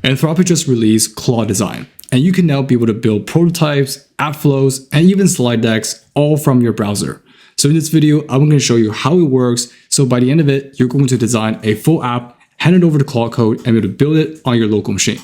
Anthropic just released Claude Design, and you can now be able to build prototypes, app flows, and even slide decks all from your browser. So in this video, I'm going to show you how it works. So by the end of it, you're going to design a full app, hand it over to Claude Code, and be able to build it on your local machine.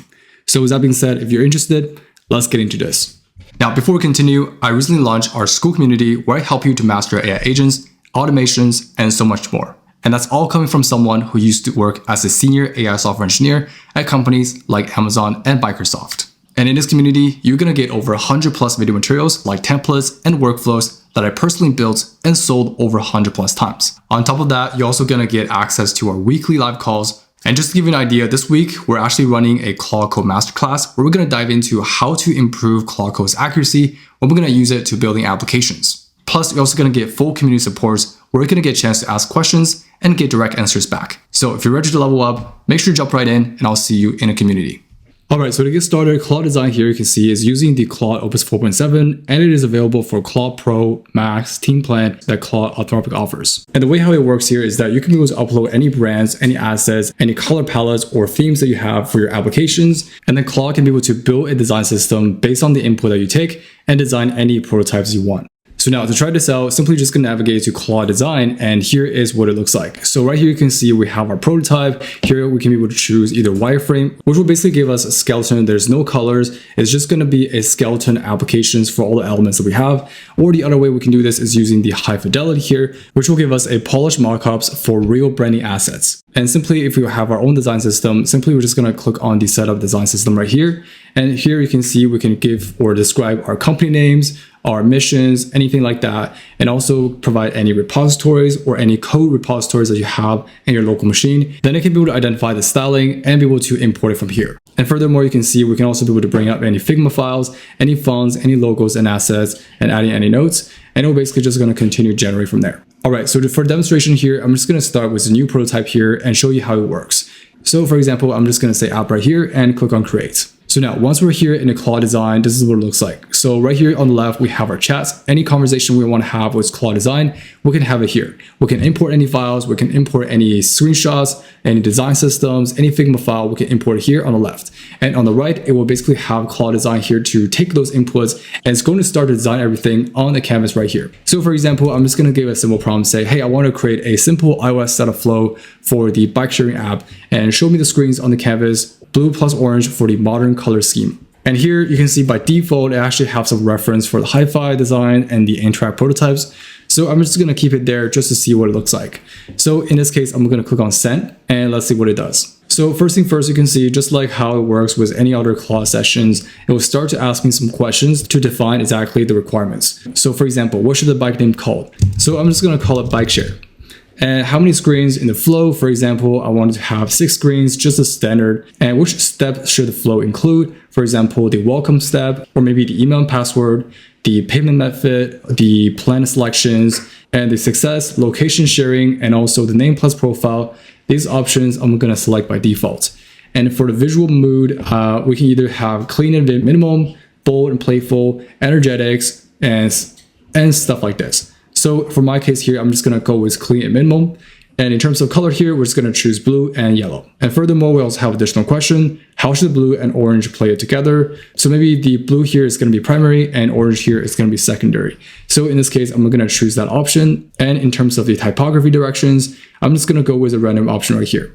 So with that being said, if you're interested, let's get into this. Now, before we continue, I recently launched our school community where I help you to master AI agents, automations, and so much more. And that's all coming from someone who used to work as a senior AI software engineer at companies like Amazon and Microsoft. And in this community, you're going to get over 100 plus video materials like templates and workflows that I personally built and sold over 100 plus times. On top of that, you're also going to get access to our weekly live calls. And just to give you an idea, this week, we're actually running a Claude Code masterclass where we're going to dive into how to improve Claude Code's accuracy when we're going to use it to building applications. Plus, you're also going to get full community supports where you're going to get a chance to ask questions and get direct answers back. So if you're ready to level up, make sure to jump right in and I'll see you in the community. Alright, so to get started, Claude Design here you can see is using the Claude Opus 4.7 and it is available for Claude Pro Max Team Plan that Claude Anthropic offers. And the way how it works here is that you can be able to upload any brands, any assets, any color palettes or themes that you have for your applications, and then Claude can be able to build a design system based on the input that you take and design any prototypes you want. So now to try this out, simply just gonna navigate to Claude Design and here is what it looks like. So right here you can see we have our prototype. Here we can be able to choose either wireframe, which will basically give us a skeleton. There's no colors. It's just gonna be a skeleton applications for all the elements that we have. Or the other way we can do this is using the high fidelity here, which will give us a polished mockups for real branding assets. And simply if we have our own design system, simply we're just gonna click on the setup design system right here. And here you can see we can give or describe our company names, our missions, anything like that, and also provide any repositories or any code repositories that you have in your local machine. Then it can be able to identify the styling and be able to import it from here. And furthermore, you can see we can also be able to bring up any Figma files, any fonts, any logos and assets, and adding any notes. And we're basically just going to continue generate from there. All right, so for demonstration here, I'm just going to start with a new prototype here and show you how it works. So for example, I'm just going to say app right here and click on create. So now once we're here in the Claude Design, this is what it looks like. So right here on the left, we have our chats. Any conversation we want to have with Claude Design, we can have it here. We can import any files, we can import any screenshots, any design systems, any Figma file, we can import it here on the left. And on the right, it will basically have Claude Design here to take those inputs and it's going to start to design everything on the canvas right here. So for example, I'm just going to give a simple prompt, say, hey, I want to create a simple iOS setup flow for the bike sharing app and show me the screens on the canvas, blue plus orange for the modern color scheme. And here you can see by default, it actually has some reference for the hi-fi design and the in-track prototypes. So I'm just going to keep it there just to see what it looks like. So in this case, I'm going to click on send and let's see what it does. So first thing first, you can see just like how it works with any other Claude sessions, it will start to ask me some questions to define exactly the requirements. So for example, what should the bike name called? So I'm just going to call it bike share. And how many screens in the flow? For example, I wanted to have 6 screens, just a standard. And which step should the flow include? For example, the welcome step, or maybe the email and password, the payment method, the plan selections, and the success, location sharing, and also the name plus profile. These options I'm going to select by default. And for the visual mood, we can either have clean and minimum, bold and playful, energetics, and stuff like this. So for my case here, I'm just going to go with clean and minimum. And in terms of color here, we're just going to choose blue and yellow. And furthermore, we also have additional question. How should the blue and orange play it together? So maybe the blue here is going to be primary and orange here is going to be secondary. So in this case, I'm going to choose that option. And in terms of the typography directions, I'm just going to go with a random option right here.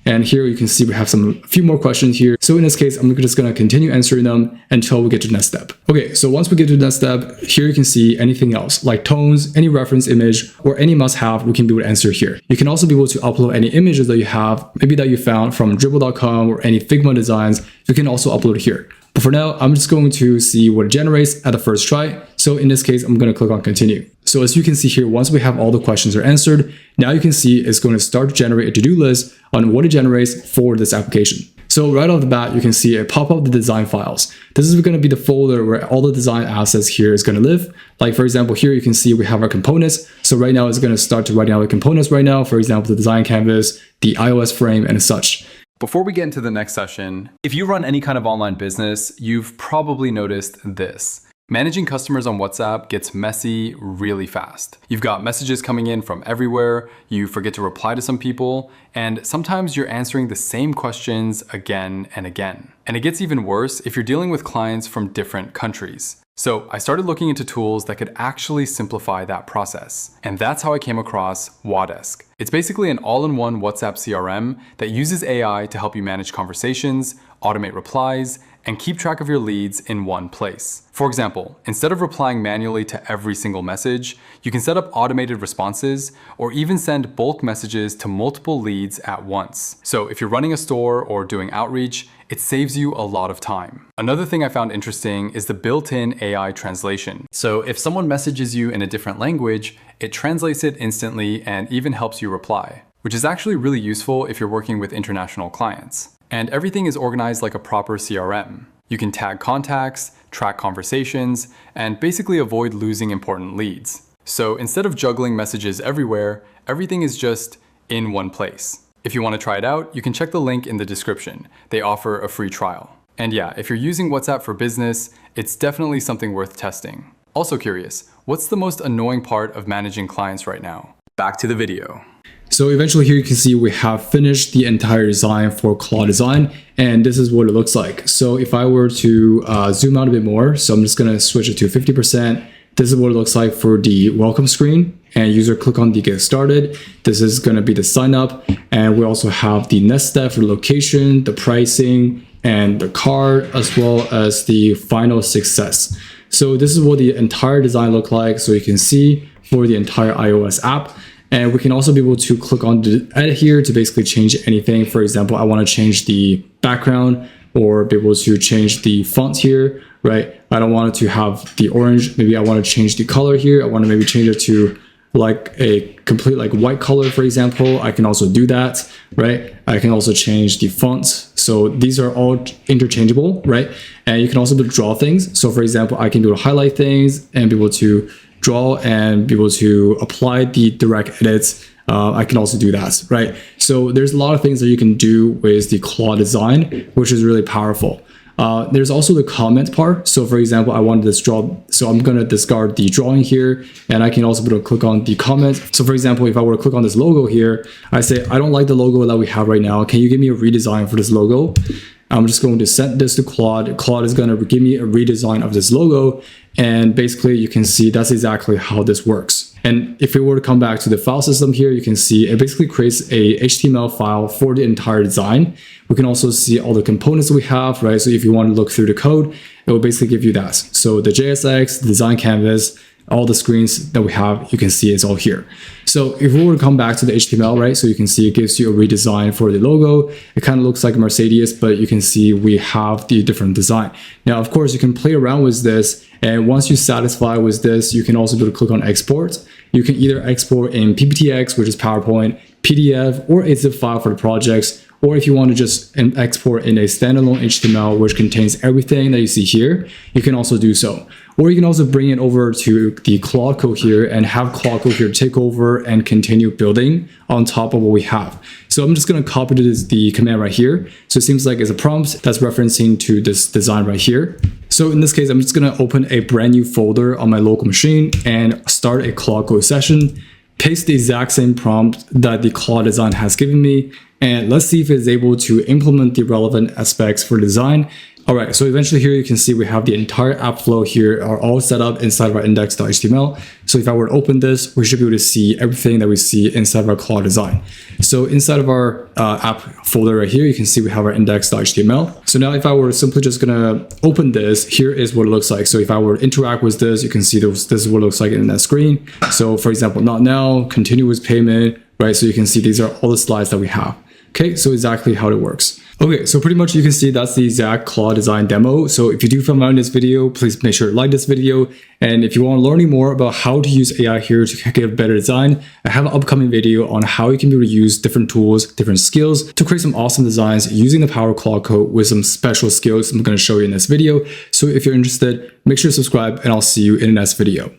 And here you can see we have a few more questions here. So in this case, I'm just going to continue answering them until we get to the next step. Okay, so once we get to the next step, here you can see anything else like tones, any reference image, or any must-have we can be able to answer here. You can also be able to upload any images that you have, maybe that you found from dribble.com or any Figma designs. You can also upload it here. But for now, I'm just going to see what it generates at the first try. So in this case, I'm going to click on continue. So as you can see here, once we have all the questions are answered, now you can see it's going to start to generate a to-do list on what it generates for this application. So right off the bat, you can see it pop up the design files. This is going to be the folder where all the design assets here is going to live. Like for example, here you can see we have our components. So right now it's going to start to write out the components right now. For example, the design canvas, the iOS frame, and such. Before we get into the next session, if you run any kind of online business, you've probably noticed this. Managing customers on WhatsApp gets messy really fast. You've got messages coming in from everywhere, you forget to reply to some people, and sometimes you're answering the same questions again and again. And it gets even worse if you're dealing with clients from different countries. So I started looking into tools that could actually simplify that process. And that's how I came across Wadesk. It's basically an all-in-one WhatsApp CRM that uses AI to help you manage conversations, automate replies, and keep track of your leads in one place. For example, instead of replying manually to every single message, you can set up automated responses or even send bulk messages to multiple leads at once. So if you're running a store or doing outreach, it saves you a lot of time. Another thing I found interesting is the built-in AI translation. So if someone messages you in a different language, it translates it instantly and even helps you reply, which is actually really useful if you're working with international clients. And everything is organized like a proper CRM. You can tag contacts, track conversations, and basically avoid losing important leads. So instead of juggling messages everywhere, everything is just in one place. If you want to try it out, you can check the link in the description. They offer a free trial. And yeah, if you're using WhatsApp for business, it's definitely something worth testing. Also curious, what's the most annoying part of managing clients right now? Back to the video. So eventually here you can see we have finished the entire design for Claude Design, and this is what it looks like. So if I were to zoom out a bit more, so I'm just going to switch it to 50%. This is what it looks like for the welcome screen, and user click on the get started. This is going to be the sign up, and we also have the next step for the location, the pricing, and the card, as well as the final success. So this is what the entire design look like. So you can see for the entire iOS app. And we can also be able to click on the edit here to basically change anything. For example, I want to change the background or be able to change the font here, right? I don't want it to have the orange. Maybe I want to change the color here. I want to maybe change it to like a complete like white color, for example. I can also do that, right? I can also change the fonts. So these are all interchangeable, right? And you can also be able to draw things. So for example, I can be able to highlight things and be able to draw and be able to apply the direct edits. I can also do that, right? So there's a lot of things that you can do with the Claude design, which is really powerful. There's also the comment part. So for example, I wanted this draw, so I'm gonna discard the drawing here, and I can also be able to click on the comment. So for example, if I were to click on this logo here, I say, I don't like the logo that we have right now. Can you give me a redesign for this logo? I'm just going to send this to Claude. Claude is going to give me a redesign of this logo. And basically you can see that's exactly how this works. And if we were to come back to the file system here, you can see it basically creates a HTML file for the entire design. We can also see all the components that we have, right? So if you want to look through the code, it will basically give you that. So the JSX, the design canvas, all the screens that we have, you can see it's all here. So if we were to come back to the HTML, right? So you can see it gives you a redesign for the logo. It kind of looks like a Mercedes, but you can see we have the different design. Now, of course, you can play around with this. And once you're satisfied with this, you can also be able to click on export. You can either export in PPTX, which is PowerPoint, PDF, or a zip file for the projects. Or if you want to just export in a standalone HTML, which contains everything that you see here, you can also do so. Or you can also bring it over to the Claude Code here and have Claude Code here take over and continue building on top of what we have. So I'm just going to copy the command right here. So it seems like it's a prompt that's referencing to this design right here. So in this case, I'm just going to open a brand new folder on my local machine and start a Claude Code session, paste the exact same prompt that the Claude design has given me, and let's see if it's able to implement the relevant aspects for design. All right, so eventually here you can see we have the entire app flow here are all set up inside of our index.html. So if I were to open this, we should be able to see everything that we see inside of our Claude design. So inside of our app folder right here, you can see we have our index.html. So now if I were simply just gonna open this, here is what it looks like. So if I were to interact with this, you can see this is what it looks like in that screen. So for example, not now, continuous payment, right? So you can see these are all the slides that we have. Okay, so exactly how it works. Okay, so pretty much you can see that's the exact Claude design demo. So if you do find this video, please make sure to like this video. And if you want to learn more about how to use AI here to get a better design, I have an upcoming video on how you can be able to use different tools, different skills to create some awesome designs using the power of Claude Code with some special skills I'm going to show you in this video. So if you're interested, make sure to subscribe and I'll see you in the next video.